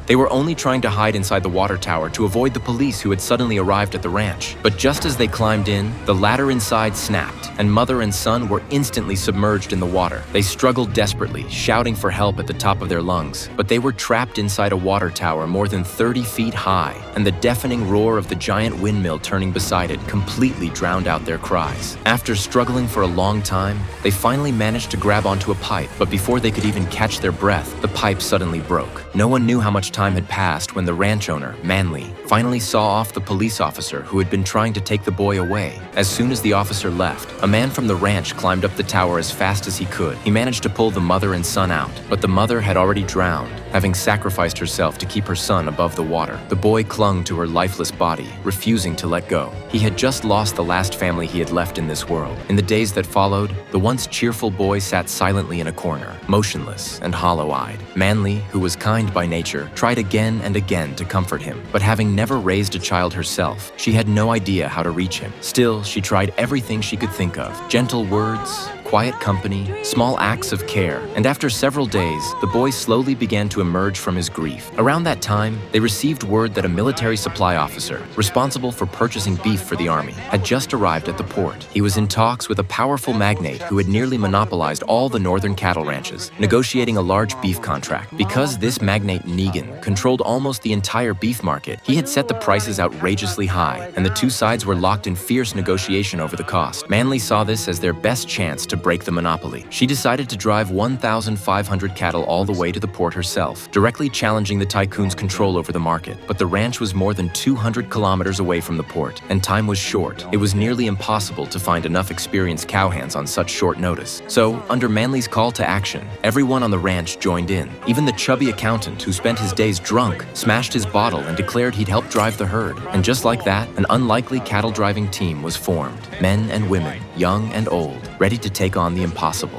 They were only trying to hide inside the water tower to avoid the police who had suddenly arrived at the ranch. But just as they climbed in, the ladder inside snapped, and mother and son were instantly submerged in the water. They struggled desperately, shouting for help at the top of their lungs. But they were trapped inside a water tower more than 30 feet high, and the deafening roar of the giant windmill turning beside it completely drowned out their cries. After struggling for a long time, they finally managed to grab onto a pipe, but before they could even catch their breath, the pipe suddenly broke. No one knew how much time had passed when the ranch owner, Manly, finally saw off the police officer who had been trying to take the boy away. As soon as the officer left, a man from the ranch climbed up the tower as fast as he could. He managed to pull the mother and son out, but the mother had already drowned, having sacrificed herself to keep her son above the water. The boy clung to her lifeless body, refusing to let go. He had just lost the last family he had left in this world. In the days that followed, the once cheerful boy sat silently in a corner, motionless and hollow-eyed. Manly, who was kind by nature, tried again and again to comfort him, but having never raised a child herself, she had no idea how to reach him. Still, she tried everything she could think of: gentle words, quiet company, small acts of care, and after several days, the boy slowly began to emerge from his grief. Around that time, they received word that a military supply officer, responsible for purchasing beef for the army, had just arrived at the port. He was in talks with a powerful magnate who had nearly monopolized all the northern cattle ranches, negotiating a large beef contract. Because this magnate Negan controlled almost the entire beef market, he had set the prices outrageously high, and the two sides were locked in fierce negotiation over the cost. Manly saw this as their best chance to break the monopoly. She decided to drive 1,500 cattle all the way to the port herself, directly challenging the tycoon's control over the market. But the ranch was more than 200 kilometers away from the port, and time was short. It was nearly impossible to find enough experienced cowhands on such short notice. So, under Manly's call to action, everyone on the ranch joined in. Even the chubby accountant who spent his days drunk smashed his bottle and declared he'd help drive the herd. And just like that, an unlikely cattle driving team was formed. Men and women, young and old, ready to take on the impossible.